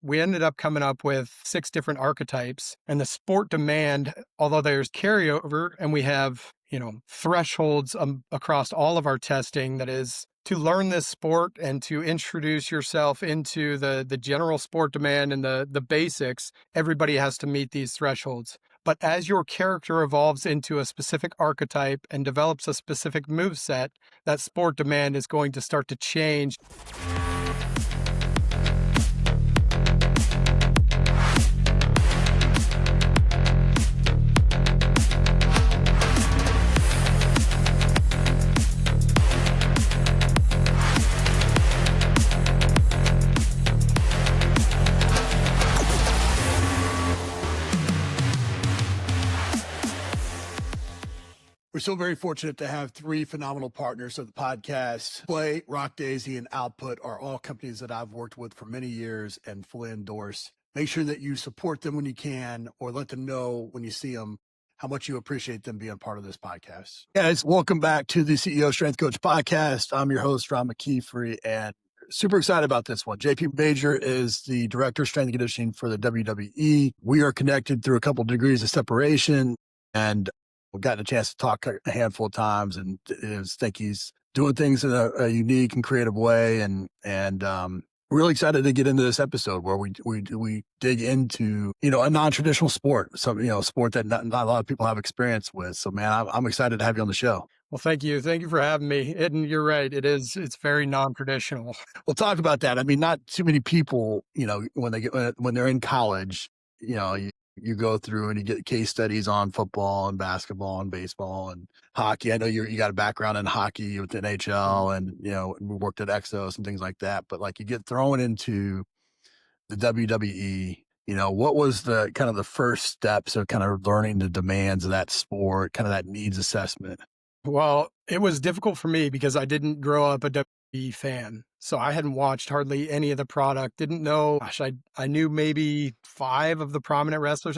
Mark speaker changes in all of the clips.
Speaker 1: we ended up coming up with 6 different archetypes, and the sport demand, although there's carryover and we have, thresholds across all of our testing, that is to learn this sport and to introduce yourself into the general sport demand and the basics, everybody has to meet these thresholds. But as your character evolves into a specific archetype and develops a specific move set, that sport demand is going to start to change.
Speaker 2: We're so very fortunate to have 3 phenomenal partners of the podcast. Play, Rock Daisy, and Output are all companies that I've worked with for many years and fully endorse. Make sure that you support them when you can, or let them know when you see them how much you appreciate them being part of this podcast. Guys, welcome back to the CEO Strength Coach podcast. I'm your host, Ron McKeefery, and super excited about this one. JP Major is the Director of Strength and Conditioning for the WWE. We are connected through a couple of degrees of separation, and we've gotten a chance to talk a handful of times, and I think he's doing things in a unique and creative way. And really excited to get into this episode where we dig into, a non-traditional sport, sport that not a lot of people have experience with. So man, I'm excited to have you on the show.
Speaker 1: Well, thank you. Thank you for having me. And you're right. It's very non-traditional.
Speaker 2: We'll talk about that. I mean, not too many people, when they're in college, you go through and you get case studies on football and basketball and baseball and hockey. I know you got a background in hockey with the NHL, and, we worked at Exos and things like that, but like you get thrown into the WWE, what was the kind of the first steps of kind of learning the demands of that sport, kind of that needs assessment?
Speaker 1: Well, it was difficult for me because I didn't grow up a WWE fan. So I hadn't watched hardly any of the product, didn't know, I knew maybe 5 of the prominent wrestlers.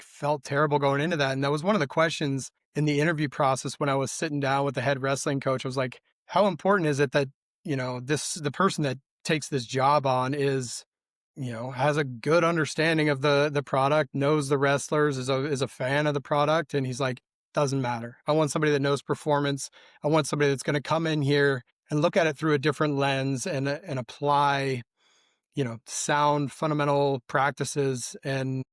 Speaker 1: Felt terrible going into that. And that was one of the questions in the interview process when I was sitting down with the head wrestling coach. I was like, how important is it that, the person that takes this job on is, has a good understanding of the product, knows the wrestlers, is a fan of the product. And he's like, doesn't matter. I want somebody that knows performance. I want somebody that's going to come in here and look at it through a different lens and apply, sound fundamental practices and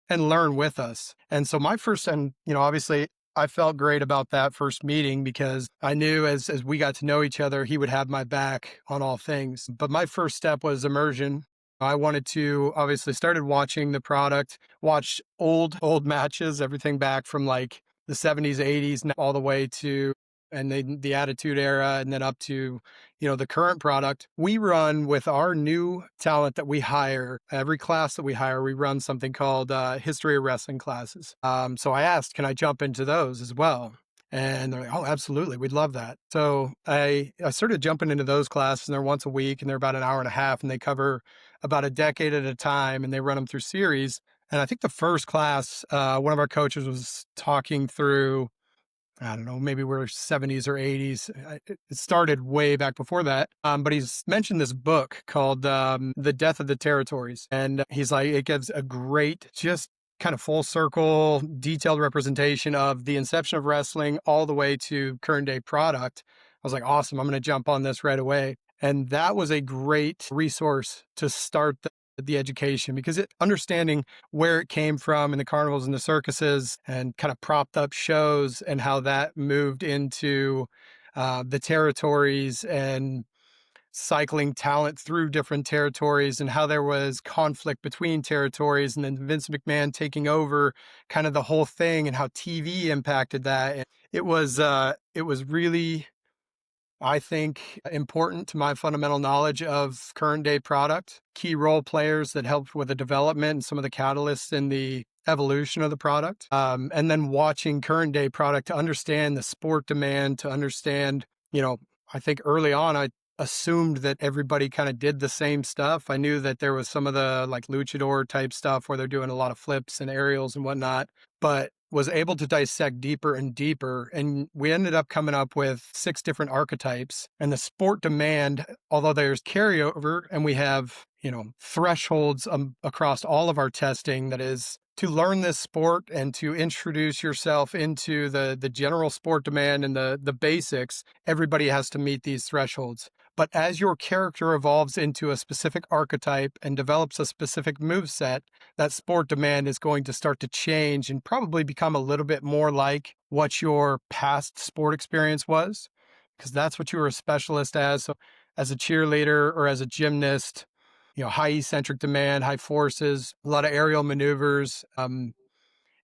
Speaker 1: learn with us. And so obviously I felt great about that first meeting because I knew as we got to know each other, he would have my back on all things. But my first step was immersion. I wanted to obviously started watching the product, watched old matches, everything back from like the 70s, 80s, all the way to and then the Attitude Era, and then up to, the current product. We run with our new talent that we hire. Every class that we hire, we run something called History of Wrestling classes. So I asked, can I jump into those as well? And they're like, oh, absolutely. We'd love that. So I started jumping into those classes, and they're once a week, and they're about an hour and a half, and they cover about a decade at a time, and they run them through series. And I think the first class, one of our coaches was talking through, I don't know, maybe we're 70s or 80s. It started way back before that. But he's mentioned this book called The Death of the Territories. And he's like, it gives a great, just kind of full circle, detailed representation of the inception of wrestling all the way to current day product. I was like, awesome, I'm going to jump on this right away. And that was a great resource to start the education, because understanding where it came from in the carnivals and the circuses and kind of propped up shows and how that moved into the territories and cycling talent through different territories, and how there was conflict between territories, and then Vince McMahon taking over kind of the whole thing and how TV impacted that. And it was really, I think, important to my fundamental knowledge of current day product, key role players that helped with the development and some of the catalysts in the evolution of the product. And then watching current day product to understand the sport demand, to understand, I think early on, I assumed that everybody kind of did the same stuff. I knew that there was some of the like luchador type stuff where they're doing a lot of flips and aerials and whatnot. but was able to dissect deeper and deeper. And we ended up coming up with 6 different archetypes. And the sport demand, although there's carryover and we have, thresholds across all of our testing, that is to learn this sport and to introduce yourself into the general sport demand and the basics, everybody has to meet these thresholds. But as your character evolves into a specific archetype and develops a specific move set, that sport demand is going to start to change and probably become a little bit more like what your past sport experience was, because that's what you were a specialist as. So, as a cheerleader or as a gymnast, high eccentric demand, high forces, a lot of aerial maneuvers.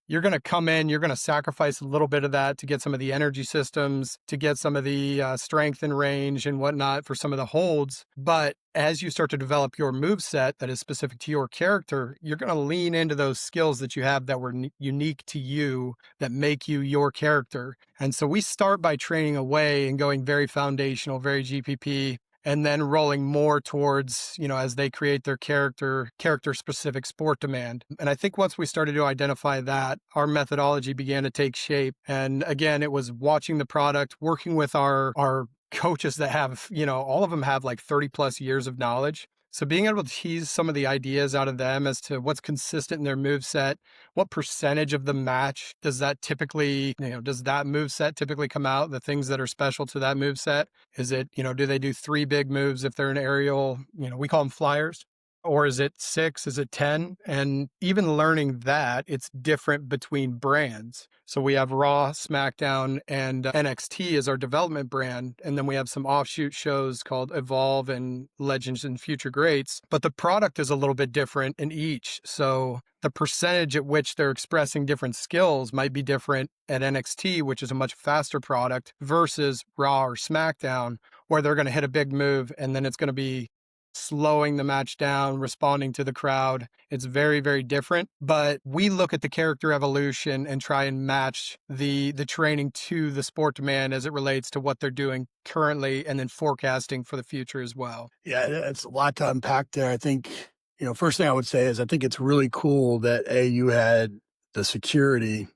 Speaker 1: You're going to come in, you're going to sacrifice a little bit of that to get some of the energy systems, to get some of the strength and range and whatnot for some of the holds. But as you start to develop your move set that is specific to your character, you're going to lean into those skills that you have that were unique to you, that make you your character. And so we start by training away and going very foundational, very GPP, and then rolling more towards, as they create their character specific sport demand. And I think once we started to identify that, our methodology began to take shape. And again, it was watching the product, working with our coaches that have, all of them have like 30 plus years of knowledge. So being able to tease some of the ideas out of them as to what's consistent in their move set, what percentage of the match does that typically, does that move set typically come out, the things that are special to that move set? Is it, do they do 3 big moves if they're an aerial, we call them flyers? Or is it 6? Is it 10? And even learning that, it's different between brands. So we have Raw, SmackDown, and NXT as our development brand. And then we have some offshoot shows called Evolve and Legends and Future Greats. But the product is a little bit different in each. So the percentage at which they're expressing different skills might be different at NXT, which is a much faster product, versus Raw or SmackDown, where they're going to hit a big move and then it's going to be slowing the match down, responding to the crowd. It's very, very different. But we look at the character evolution and try and match the training to the sport demand as it relates to what they're doing currently, and then forecasting for the future as well.
Speaker 2: Yeah, it's a lot to unpack there. I think, first thing I would say is I think it's really cool that you had the security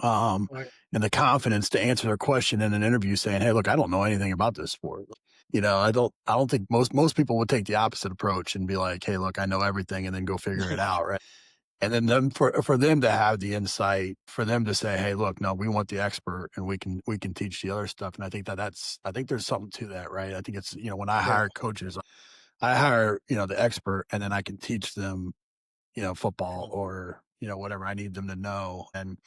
Speaker 2: um,
Speaker 1: Right.
Speaker 2: and the confidence to answer their question in an interview saying, "Hey, look, I don't know anything about this sport." I don't think most people would take the opposite approach and be like, "Hey, look, I know everything," and then go figure it out, right? And then for them to have the insight, for them to say, "Hey, look, no, we want the expert, and we can teach the other stuff." And I think I think there's something to that, right? I think it's when I
Speaker 1: Yeah.
Speaker 2: hire coaches, I hire the expert, and then I can teach them football or, whatever I need them to know. And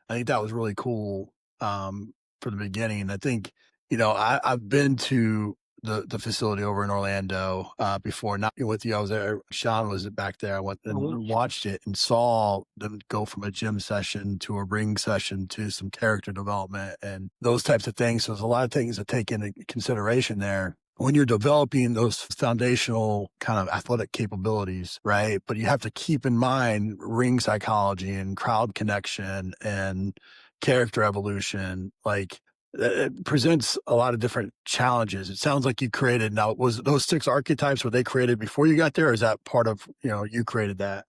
Speaker 2: I think that was really cool for the beginning. I think, I've been to the facility over in Orlando before, not with you. I was there. Sean was back there. I went
Speaker 1: Mhm.
Speaker 2: and watched it and saw them go from a gym session to a ring session to some character development and those types of things. So there's a lot of things to take into consideration there when you're developing those foundational kind of athletic capabilities, right? But you have to keep in mind ring psychology and crowd connection and character evolution. Like it presents a lot of different challenges. It sounds like you created, now was those 6 archetypes, were they created before you got there? Or is that part of, you created that?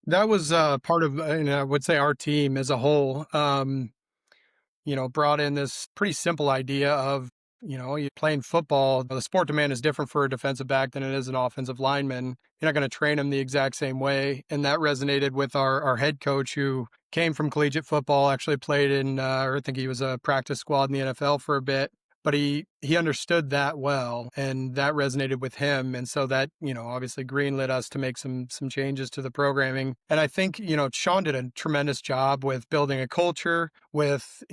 Speaker 1: That was part of, I would say our team as a whole. Brought in this pretty simple idea of, you playing football. The sport demand is different for a defensive back than it is an offensive lineman. You're not going to train them the exact same way. And that resonated with our head coach, who came from collegiate football, actually played in, or I think he was a practice squad in the NFL for a bit. But he understood that well, and that resonated with him. And so that, obviously greenlit us to make some changes to the programming. And I think, Sean did a tremendous job with building a culture, with,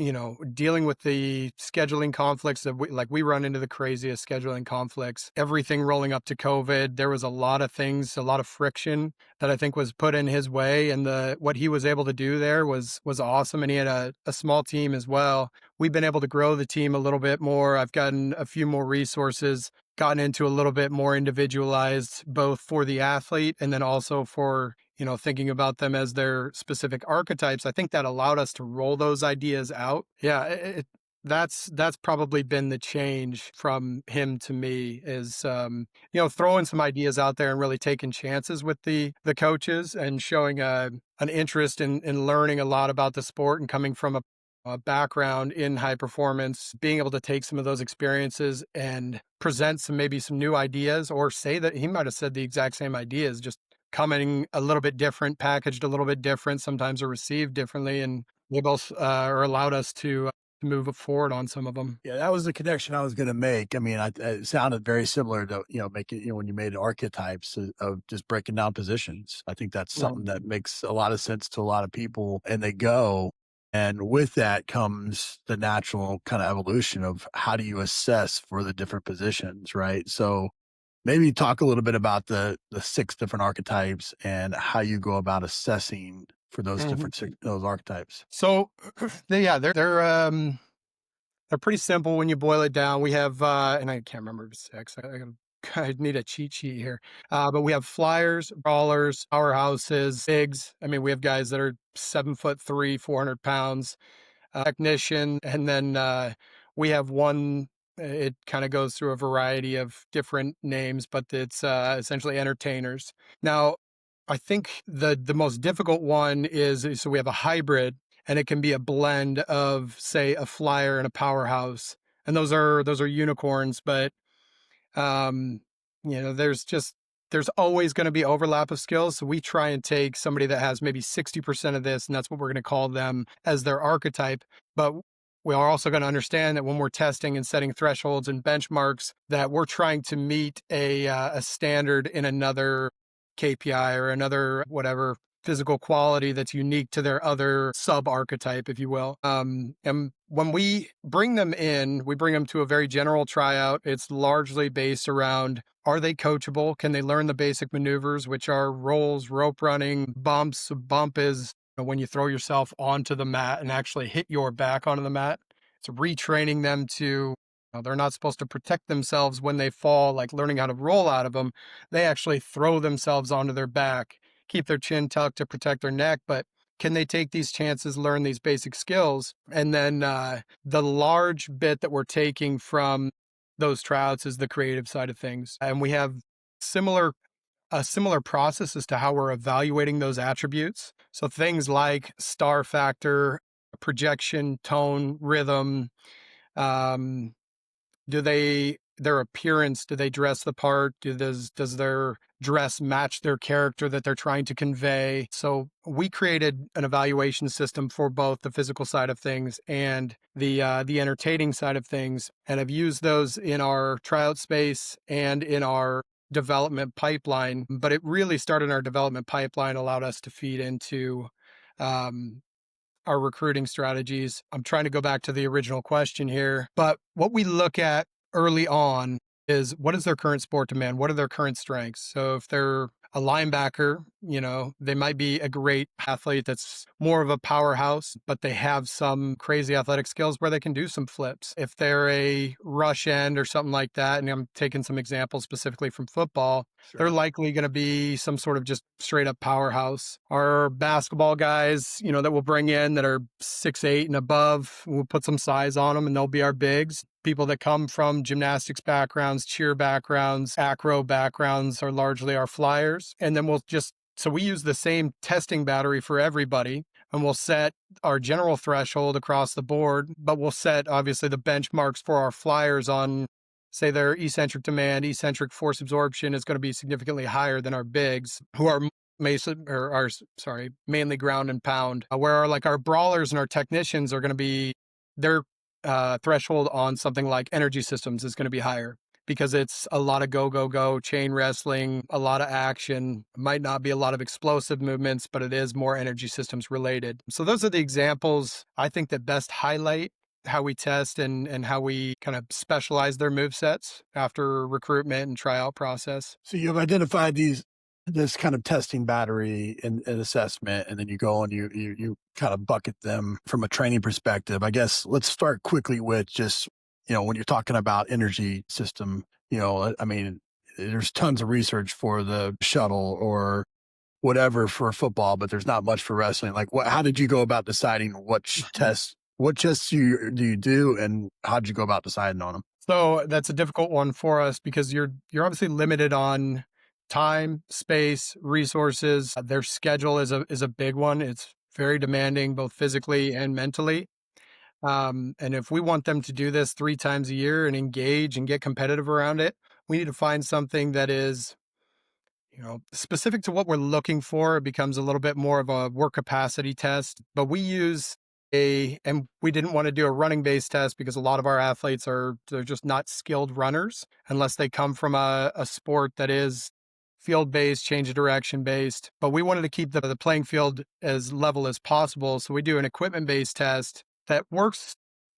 Speaker 1: dealing with the scheduling conflicts that we run into the craziest scheduling conflicts, everything rolling up to COVID. There was a lot of things, a lot of friction that I think was put in his way. And what he was able to do there was awesome. And he had a small team as well. We've been able to grow the team a little bit more. I've gotten a few more resources, gotten into a little bit more individualized, both for the athlete and then also for, thinking about them as their specific archetypes. I think that allowed us to roll those ideas out. Yeah. that's probably been the change from him to me is, throwing some ideas out there and really taking chances with the coaches and showing an interest in learning a lot about the sport and coming from a background in high performance, being able to take some of those experiences and present maybe some new ideas, or say that he might have said the exact same ideas, just coming a little bit different, packaged a little bit different, sometimes are received differently, and they both are allowed us to move forward on some of them.
Speaker 2: Yeah, that was the connection I was going to make. I mean, it sounded very similar to, making, when you made archetypes of just breaking down positions. I think that's
Speaker 1: Yeah.
Speaker 2: something that makes a lot of sense to a lot of people, and they go. And with that comes the natural kind of evolution of how do you assess for the different positions, right? So maybe talk a little bit about the six different archetypes and how you go about assessing for those
Speaker 1: Mhm.
Speaker 2: those archetypes.
Speaker 1: So, they're pretty simple when you boil it down. We have, and I can't remember if it's 6. I need a cheat sheet here. But we have flyers, brawlers, powerhouses, bigs. I mean, we have guys that are 7'3", 400 pounds, technician, and then we have one. It kind of goes through a variety of different names, but it's essentially entertainers. Now, I think the most difficult one is so we have a hybrid, and it can be a blend of, say, a flyer and a powerhouse, and those are unicorns. But um, there's always going to be overlap of skills. So we try and take somebody that has maybe 60% of this, and that's what we're going to call them as their archetype. But we are also going to understand that when we're testing and setting thresholds and benchmarks, that we're trying to meet a standard in another KPI or another whatever physical quality that's unique to their other sub archetype, if you will. And when we bring them in, we bring them to a very general tryout. It's largely based around, are they coachable? Can they learn the basic maneuvers, which are rolls, rope running, bumps? A bump is when you throw yourself onto the mat and actually hit your back onto the mat. It's retraining them to, they're not supposed to protect themselves when they fall, like learning how to roll out of them. They actually throw themselves onto their back, keep their chin tucked to protect their neck. But can they take these chances, learn these basic skills? And then the large bit that we're taking from those tryouts is the creative side of things. And we have similar a similar process as to how we're evaluating those attributes. So things like star factor, projection, tone, rhythm, um, their appearance, do they dress the part? Does their dress match their character that they're trying to convey? So we created an evaluation system for both the physical side of things and the entertaining side of things, and have used those in our tryout space and in our development pipeline. But it really started in our development pipeline, allowed us to feed into um, our recruiting strategies. I'm trying to go back to the original question here, but what we look at early on is, what is their current sport demand? What are their current strengths? So if they're a linebacker, they might be a great athlete that's more of a powerhouse, but they have some crazy athletic skills where they can do some flips. If they're a rush end or something like that, and I'm taking some examples specifically from football, they're
Speaker 2: Sure.
Speaker 1: likely going to be some sort of just straight up powerhouse. Our basketball guys, that we'll bring in that are 6'8" and above, we'll put some size on them and they'll be our bigs. People that come from gymnastics backgrounds, cheer backgrounds, acro backgrounds are largely our flyers. And then so we use the same testing battery for everybody, and we'll set our general threshold across the board, but we'll set obviously the benchmarks for our flyers on, say, their eccentric demand, eccentric force absorption is going to be significantly higher than our bigs, who are mainly ground and pound. Where our brawlers and our technicians are going to be, their threshold on something like energy systems is going to be higher, because it's a lot of go, go, go, chain wrestling, a lot of action. It might not be a lot of explosive movements, but it is more energy systems related. So those are the examples I think that best highlight how we test and how we kind of specialize their move sets after recruitment and tryout process.
Speaker 2: So you've identified this kind of testing battery and assessment, and then you go and you kind of bucket them from a training perspective. I guess let's start quickly with just, when you're talking about energy system, I mean, there's tons of research for the shuttle or whatever for football, but there's not much for wrestling. Like how did you go about deciding which test What tests do you do, and how'd you go about deciding on them?
Speaker 1: So that's a difficult one for us because you're obviously limited on time, space, resources. Their schedule is a big one. It's very demanding, both physically and mentally. And if we want them to do this 3 times a year and engage and get competitive around it, we need to find something that is, specific to what we're looking for. It becomes a little bit more of a work capacity test, but and we didn't want to do a running based test because a lot of our athletes they're just not skilled runners unless they come from a sport that is field based, change of direction based. But we wanted to keep the playing field as level as possible. So we do an equipment based test that works.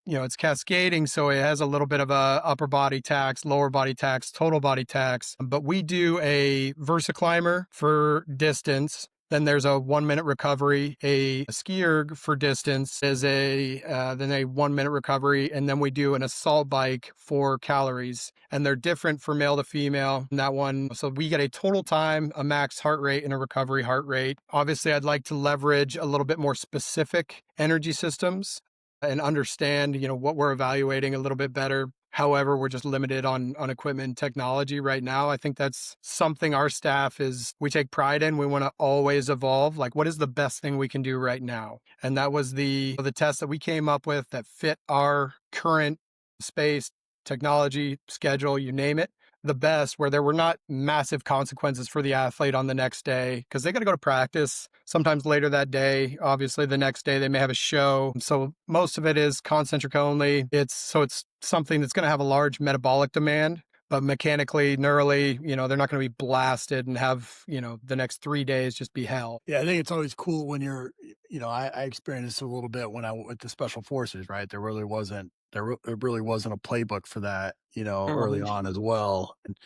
Speaker 1: It's cascading, so it has a little bit of a upper body tax, lower body tax, total body tax. But we do a VersaClimber for distance. Then there's a 1 minute recovery, a ski erg for distance is then a 1 minute recovery, and then we do an assault bike for calories. And they're different for male to female in that one. So we get a total time, a max heart rate, and a recovery heart rate. Obviously, I'd like to leverage a little bit more specific energy systems and understand, what we're evaluating a little bit better. However, we're just limited on equipment and technology right now. I think that's something our staff we take pride in. We want to always evolve. Like, what is the best thing we can do right now? And that was the test that we came up with that fit our current space, technology, schedule, you name it, the best, where there were not massive consequences for the athlete on the next day because they got to go to practice sometimes later that day. Obviously, the next day they may have a show. So most of it is concentric only. It's something that's going to have a large metabolic demand, but mechanically, neurally, they're not going to be blasted and have, the next 3 days just be hell.
Speaker 2: Yeah, I think it's always cool when I experienced this a little bit when I went to special forces, right? There really wasn't a playbook for that, early
Speaker 1: Mhm.
Speaker 2: on as well. And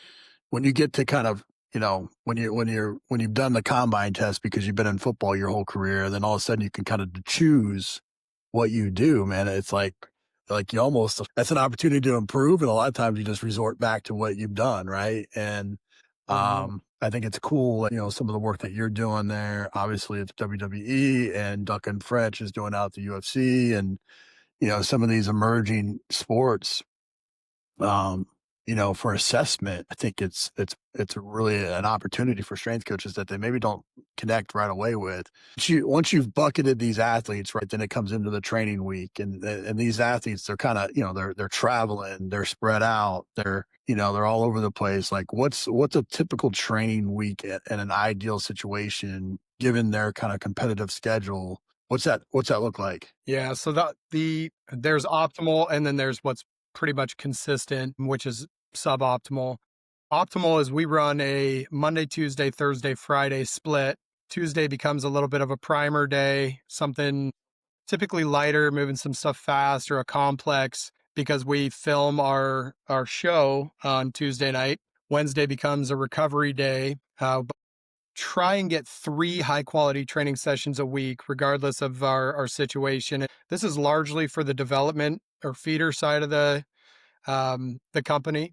Speaker 2: when you get to kind of, when you've done the combine test because you've been in football your whole career, then all of a sudden you can kind of choose what you do, man. It's like you almost that's an opportunity to improve, and a lot of times you just resort back to what you've done, right? And
Speaker 1: Mhm.
Speaker 2: I think it's cool, some of the work that you're doing there. Obviously, it's WWE, and Duncan French is doing out the UFC, and some of these emerging sports, um, for assessment. I think it's really an opportunity for strength coaches that they maybe don't connect right away with. Once you've bucketed these athletes, right, then it comes into the training week, and these athletes, they're kind of, they're traveling, they're spread out, they're all over the place. Like, what's a typical training week in an ideal situation given their kind of competitive schedule? What's that look like?
Speaker 1: Yeah, so there's optimal and then there's what's pretty much consistent, which is suboptimal. Optimal is we run a Monday, Tuesday, Thursday, Friday split. Tuesday becomes a little bit of a primer day, something typically lighter, moving some stuff fast or a complex because we film our show on Tuesday night. Wednesday becomes a recovery day. Try and get 3 high quality training sessions a week, regardless of our situation. This is largely for the development or feeder side of the company,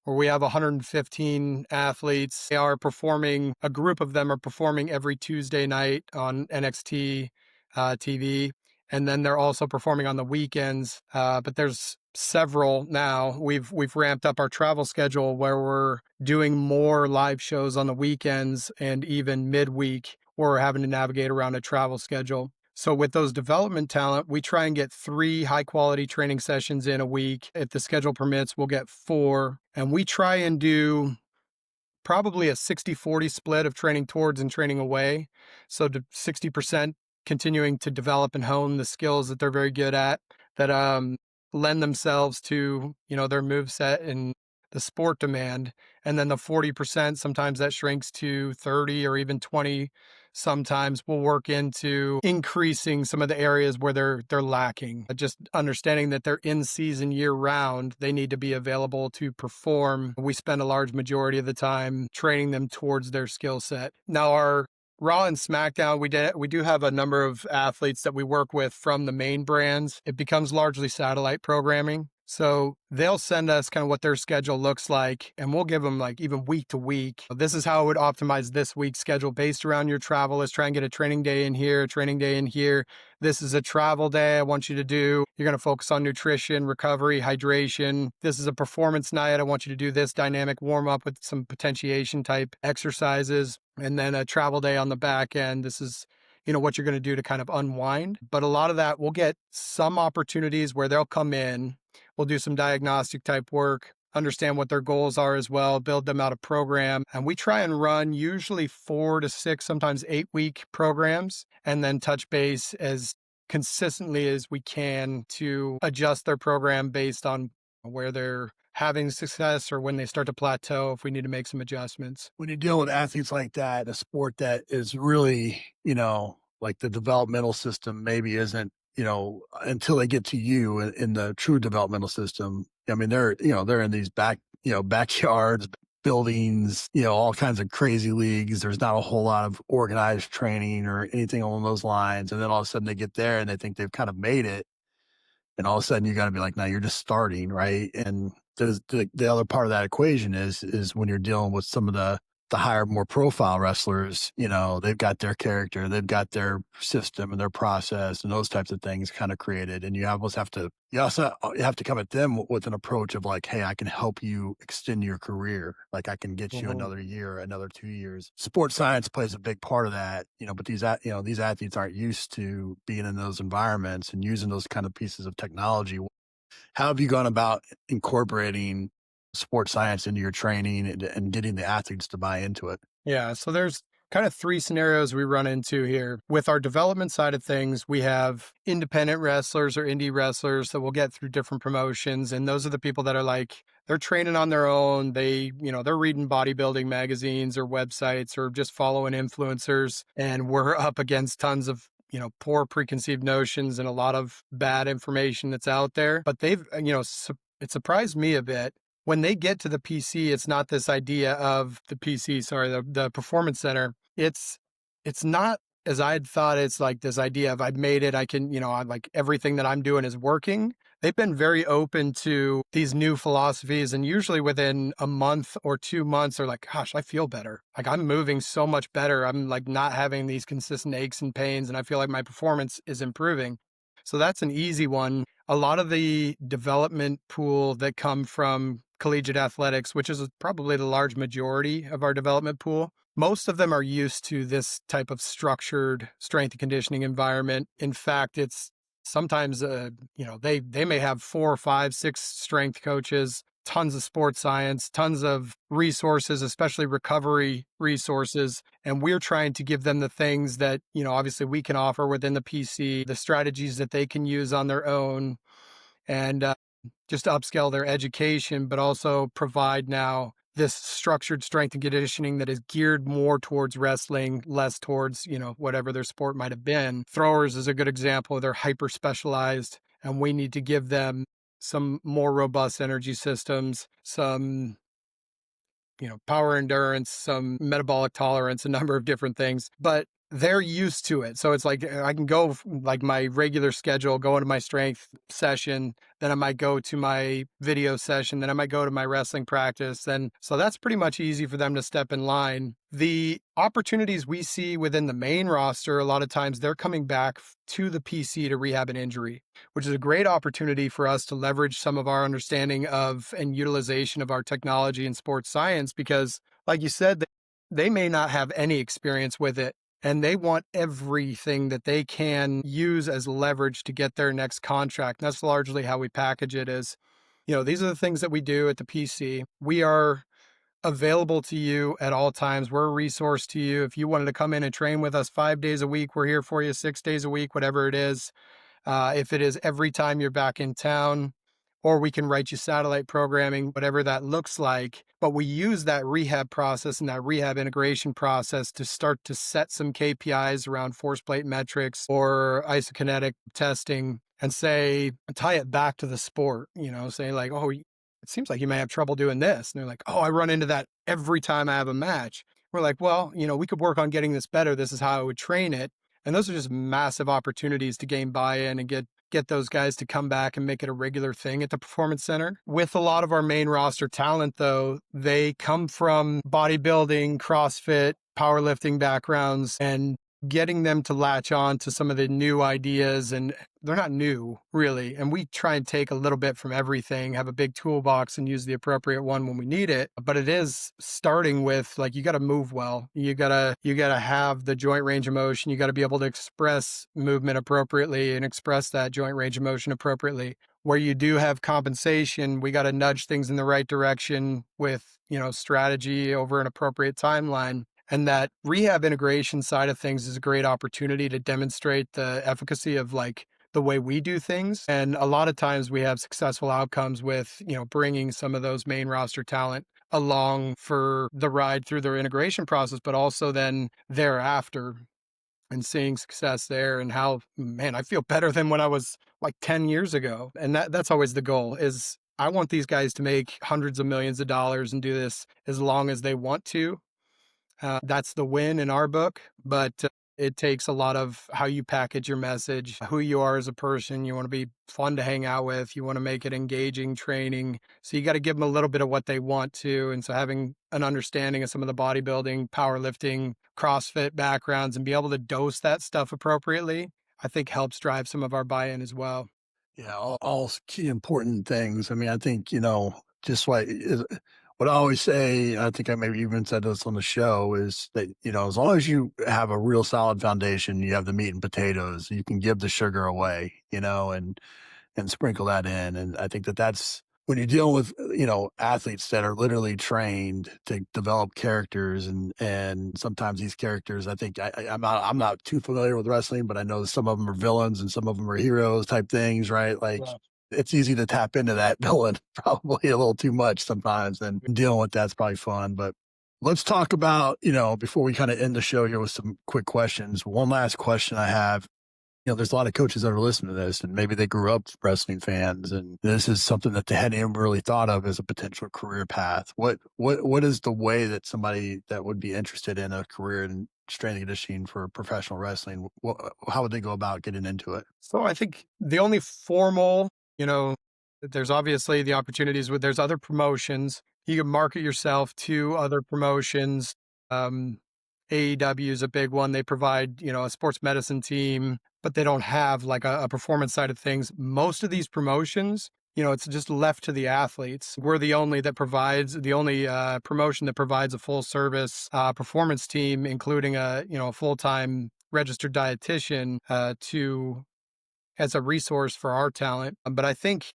Speaker 1: where we have 115 athletes. A group of them are performing every Tuesday night on NXT TV. And then they're also performing on the weekends. But there's several now. We've ramped up our travel schedule where we're doing more live shows on the weekends and even midweek, or we're having to navigate around a travel schedule. So with those development talent, we try and get 3 high quality training sessions in a week. If the schedule permits, we'll get 4. And we try and do probably a 60-40 split of training towards and training away. So to 60% continuing to develop and hone the skills that they're very good at that lend themselves to, their move set and the sport demand. And then the 40%, sometimes that shrinks to 30 or even 20. Sometimes we'll work into increasing some of the areas where they're lacking. Just understanding that they're in season year round, they need to be available to perform. We spend a large majority of the time training them towards their skill set. Now our Raw and SmackDown, we do have a number of athletes that we work with from the main brands. It becomes largely satellite programming. So they'll send us kind of what their schedule looks like, and we'll give them like even week to week. This is how I would optimize this week's schedule based around your travel. Let's try and get a training day in here, training day in here. This is a travel day I want you to do. You're going to focus on nutrition, recovery, hydration. This is a performance night. I want you to do this dynamic warm up with some potentiation type exercises. And then a travel day on the back end. This is what you're going to do to kind of unwind. But a lot of that, we'll get some opportunities where they'll come in. We'll do some diagnostic type work, understand what their goals are as well, build them out a program. And we try and run usually 4 to 6, sometimes 8 week programs, and then touch base as consistently as we can to adjust their program based on where they're having success or when they start to plateau, if we need to make some adjustments.
Speaker 2: When you deal with athletes like that, a sport that is really, like the developmental system maybe isn't, until they get to you in the true developmental system. I mean, they're in these backyards, buildings, all kinds of crazy leagues. There's not a whole lot of organized training or anything along those lines. And then all of a sudden they get there and they think they've kind of made it. And all of a sudden you got to be like, no, you're just starting, right? And the other part of that equation is when you're dealing with some of the higher, more profile wrestlers, they've got their character, they've got their system and their process and those types of things kind of created. And you also have to come at them with an approach of like, hey, I can help you extend your career. Like I can get you
Speaker 1: Mhm.
Speaker 2: another year, another 2 years. Sports science plays a big part of that, but these athletes aren't used to being in those environments and using those kind of pieces of technology. How have you gone about incorporating sports science into your training and getting the athletes to buy into it?
Speaker 1: Yeah, so there's kind of three scenarios we run into here. With our development side of things, we have independent wrestlers or indie wrestlers that will get through different promotions. And those are the people that are like, they're training on their own. They're reading bodybuilding magazines or websites or just following influencers. And we're up against tons of poor preconceived notions and a lot of bad information that's out there. But it surprised me a bit when they get to the PC. It's not this idea of the PC, sorry, the performance center. It's not as I'd thought. It's like this idea of I've made it. I can, I'm like everything that I'm doing is working. They've been very open to these new philosophies. And usually within a month or 2 months, they're like, gosh, I feel better. Like I'm moving so much better. I'm like not having these consistent aches and pains. And I feel like my performance is improving. So that's an easy one. A lot of the development pool that come from collegiate athletics, which is probably the large majority of our development pool, most of them are used to this type of structured strength and conditioning environment. In fact, it's sometimes, they may have 4, 5, 6 strength coaches, tons of sports science, tons of resources, especially recovery resources. And we're trying to give them the things that, obviously we can offer within the PC, the strategies that they can use on their own. And just upscale their education, but also provide now this structured strength and conditioning that is geared more towards wrestling, less towards, whatever their sport might have been. Throwers is a good example. They're hyper specialized, and we need to give them some more robust energy systems, some power endurance, some metabolic tolerance, a number of different things, but they're used to it. So it's like I can go like my regular schedule, go into my strength session, then I might go to my video session, then I might go to my wrestling practice. Then so that's pretty much easy for them to step in line. The opportunities we see within the main roster, a lot of times they're coming back to the PC to rehab an injury, which is a great opportunity for us to leverage some of our understanding of and utilization of our technology and sports science, because like you said, they may not have any experience with it and they want everything that they can use as leverage to get their next contract. And that's largely how we package it is, these are the things that we do at the PC. We are available to you at all times. We're a resource to you. If you wanted to come in and train with us 5 days a week, we're here for you 6 days a week, whatever it is. If it is every time you're back in town, or we can write you satellite programming, whatever that looks like. But we use that rehab process and that rehab integration process to start to set some KPIs around force plate metrics or isokinetic testing and tie it back to the sport, say like, oh, it seems like you may have trouble doing this. And they're like, oh, I run into that every time I have a match. We're like, well, we could work on getting this better. This is how I would train it. And those are just massive opportunities to gain buy-in and get get those guys to come back and make it a regular thing at the Performance Center. With a lot of our main roster talent, though, they come from bodybuilding, CrossFit, powerlifting backgrounds, and getting them to latch on to some of the new ideas, and they're not new really, and we try and take a little bit from everything, have a big toolbox and use the appropriate one when we need it. But it is starting with, like, you got to move well, you got to have the joint range of motion, you got to be able to express movement appropriately and express that joint range of motion appropriately. Where you do have compensation, we got to nudge things in the right direction with, strategy over an appropriate timeline. And that rehab integration side of things is a great opportunity to demonstrate the efficacy of, like, the way we do things. And a lot of times we have successful outcomes with, bringing some of those main roster talent along for the ride through their integration process, but also then thereafter, and seeing success there, and how, man, I feel better than when I was like 10 years ago. And that's always the goal. Is I want these guys to make hundreds of millions of dollars and do this as long as they want to. That's the win in our book, but it takes a lot of how you package your message, who you are as a person. You want to be fun to hang out with. You want to make it engaging training. So you got to give them a little bit of what they want to. And so having an understanding of some of the bodybuilding, powerlifting, CrossFit backgrounds and be able to dose that stuff appropriately, I think helps drive some of our buy-in as well.
Speaker 2: Yeah, all key important things. I mean, I think, just like what I always say, I think I maybe even said this on the show, is that, as long as you have a real solid foundation, you have the meat and potatoes, you can give the sugar away, and sprinkle that in. And I think that that's when you're dealing with, athletes that are literally trained to develop characters, and sometimes these characters, I think I'm not too familiar with wrestling, but I know some of them are villains and some of them are heroes type things, right? Like,
Speaker 1: Yeah.
Speaker 2: it's easy to tap into that villain probably a little too much sometimes, and dealing with that's probably fun. But let's talk about, before we kind of end the show here with some quick questions. One last question I have, there's a lot of coaches that are listening to this, and maybe they grew up wrestling fans, and this is something that they hadn't even really thought of as a potential career path. What is the way that somebody that would be interested in a career in strength and conditioning for professional wrestling, how would they go about getting into it?
Speaker 1: So I think the only formal, you know, there's obviously the opportunities with there's other promotions. You can market yourself to other promotions. Um, AEW is a big one. They provide, a sports medicine team, but they don't have like a performance side of things. Most of these promotions, it's just left to the athletes. We're the only promotion that provides a full service performance team, including a full-time registered dietitian to as a resource for our talent. But I think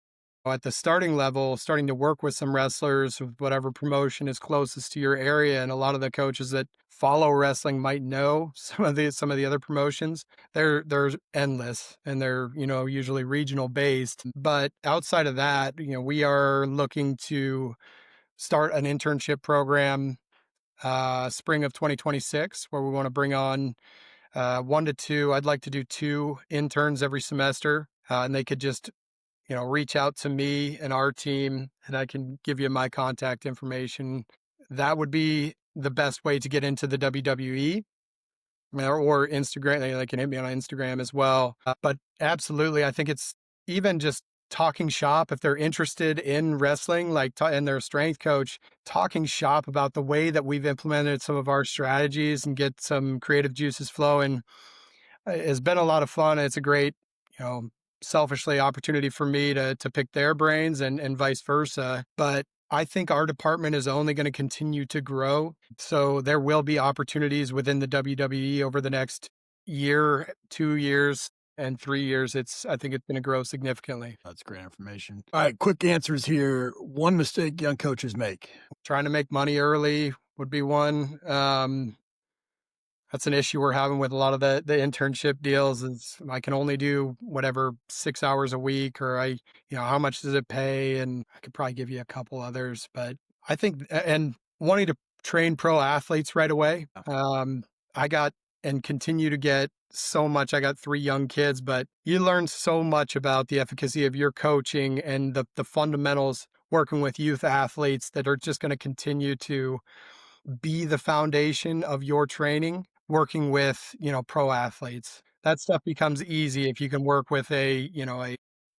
Speaker 1: at the starting level, starting to work with some wrestlers with whatever promotion is closest to your area, and a lot of the coaches that follow wrestling might know some of the other promotions. They're endless, and they're usually regional based. But outside of that, we are looking to start an internship program spring of 2026, where we want to bring on 1 to 2. I'd like to do 2 interns every semester, and they could just, reach out to me and our team, and I can give you my contact information. That would be the best way to get into the WWE, or Instagram. They can hit me on Instagram as well. But absolutely, I think it's even just talking shop if they're interested in wrestling, like, and their strength coach, talking shop about the way that we've implemented some of our strategies and get some creative juices flowing. It's been a lot of fun. It's a great, you know, selfishly opportunity for me to pick their brains and vice versa. But I think our department is only going to continue to grow. So there will be opportunities within the WWE over the next year, 2 years, and 3 years. I think it's going to grow significantly.
Speaker 2: That's great information. All right, quick answers here. One mistake young coaches make.
Speaker 1: Trying to make money early would be one. That's an issue we're having with a lot of the internship deals is I can only do whatever 6 hours a week, or how much does it pay? And I could probably give you a couple others, but I think, and wanting to train pro athletes right away. I got and continue to get so much. I got 3 young kids, but you learn so much about the efficacy of your coaching and the fundamentals working with youth athletes that are just going to continue to be the foundation of your training, working with, pro athletes. that stuff becomes easy if you can work with a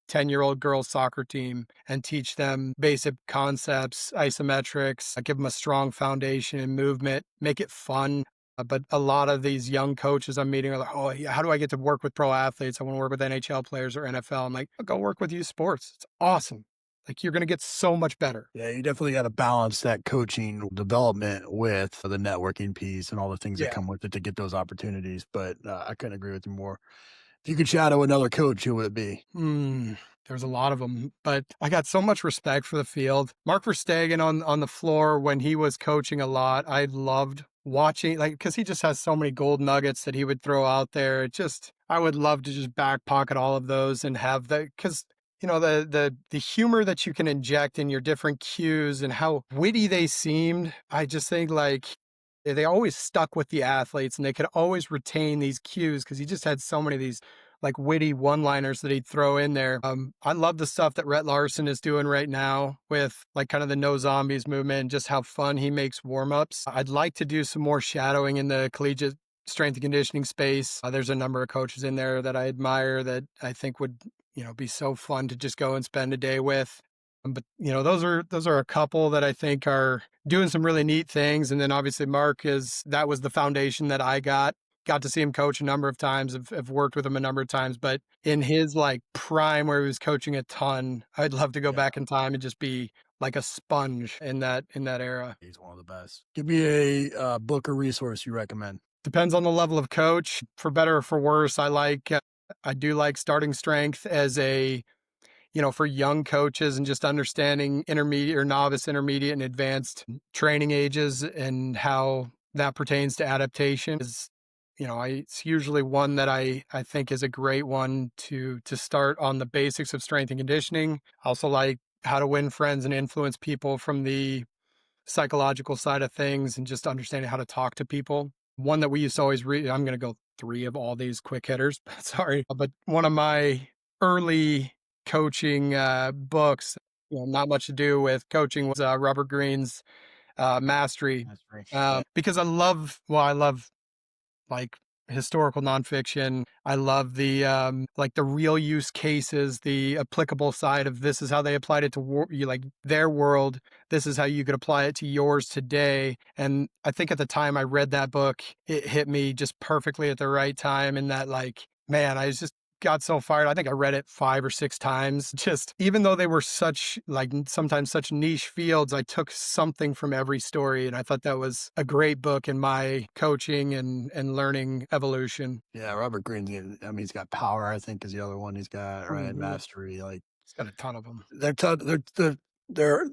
Speaker 1: 10-year-old girls soccer team and teach them basic concepts, isometrics, give them a strong foundation in movement, make it fun. But a lot of these young coaches I'm meeting are like, oh, yeah, how do I get to work with pro athletes? I want to work with NHL players or NFL. I'm like, go work with youth sports. It's awesome. Like you're going to get so much better.
Speaker 2: Yeah, you definitely got to balance that coaching development with the networking piece and all the things that
Speaker 1: Yeah.
Speaker 2: come with it to get those opportunities. But I couldn't agree with you more. If you could shadow another coach, who would it be?
Speaker 1: Hmm. There's a lot of them, but I got so much respect for the field. Mark Verstegen on the floor when he was coaching a lot, I loved watching, like, because he just has so many gold nuggets that he would throw out there. It just, I would love to just back pocket all of those and have the, because the humor that you can inject in your different cues and how witty they seemed. I just think like they always stuck with the athletes and they could always retain these cues because he just had so many of these like witty one-liners that he'd throw in there. I love the stuff that Rhett Larson is doing right now with like kind of the no zombies movement and just how fun he makes warm-ups. I'd like to do some more shadowing in the collegiate strength and conditioning space. There's a number of coaches in there that I admire that I think would, be so fun to just go and spend a day with. But those are a couple that I think are doing some really neat things. And then obviously Mark is that was the foundation that I got to see him coach a number of times. Have worked with him a number of times, but in his like prime where he was coaching a ton, I'd love to go
Speaker 2: Yeah,
Speaker 1: back in time and just be like a sponge in that era.
Speaker 2: he's one of the best. Give me a book or resource you recommend.
Speaker 1: Depends on the level of coach. For better or for worse, I do like Starting Strength as a for young coaches and just understanding intermediate or novice, intermediate, and advanced training ages and how that pertains to adaptation is, it's usually one that I think is a great one to start on the basics of strength and conditioning. Also like How to Win Friends and Influence People from the psychological side of things and just understanding how to talk to people. One that we used to always read, I'm going to go three of all these quick hitters, sorry. But one of my early coaching books, not much to do with coaching, was Robert Greene's Mastery.
Speaker 2: That's great. Yeah.
Speaker 1: Because I love like historical nonfiction. I love the like the real use cases, the applicable side of this is how they applied it to like their world. This is how you could apply it to yours today. And I think at the time I read that book, it hit me just perfectly at the right time. And that like, man, I just got so fired. I think I read it 5 or 6 times. Just even though they were such like sometimes such niche fields, I took something from every story. And I thought that was a great book in my coaching and learning evolution.
Speaker 2: Yeah, Robert Greene. I mean, he's got Power. I think is the other one he's got, right?
Speaker 1: Mhm.
Speaker 2: Mastery. Like
Speaker 1: It's got a ton of them.
Speaker 2: they're tough. They're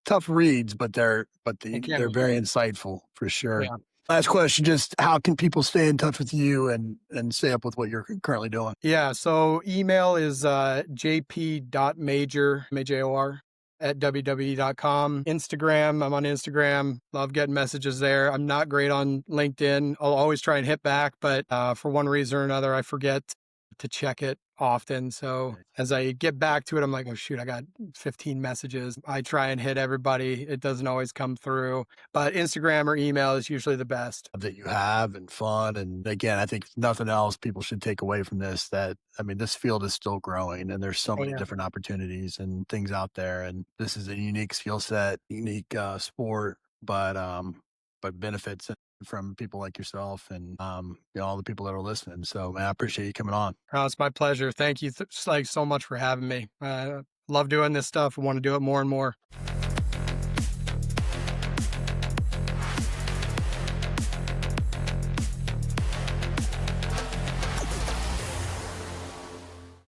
Speaker 2: tough reads, but
Speaker 1: It can
Speaker 2: they're
Speaker 1: be.
Speaker 2: very insightful for sure.
Speaker 1: Yeah.
Speaker 2: Last question, just how can people stay in touch with you and stay up with what you're currently doing?
Speaker 1: Yeah. So email is jp.major, major, at wwe.com. Instagram, I'm on Instagram. Love getting messages there. I'm not great on LinkedIn. I'll always try and hit back, but for one reason or another, I forget to check it often. So as I get back to it, I'm like, oh, shoot, I got 15 messages. I try and hit everybody. It doesn't always come through, but Instagram or email is usually the best.
Speaker 2: That you have and fun. And again, I think if nothing else people should take away from this that, I mean, this field is still growing and there's so
Speaker 1: Oh,
Speaker 2: many
Speaker 1: yeah.
Speaker 2: different opportunities and things out there. And this is a unique skill set, unique sport, but benefits from people like yourself and, all the people that are listening. So man, I appreciate you coming on.
Speaker 1: It's my pleasure. Thank you like so much for having me. Love doing this stuff. I want to do it more and more.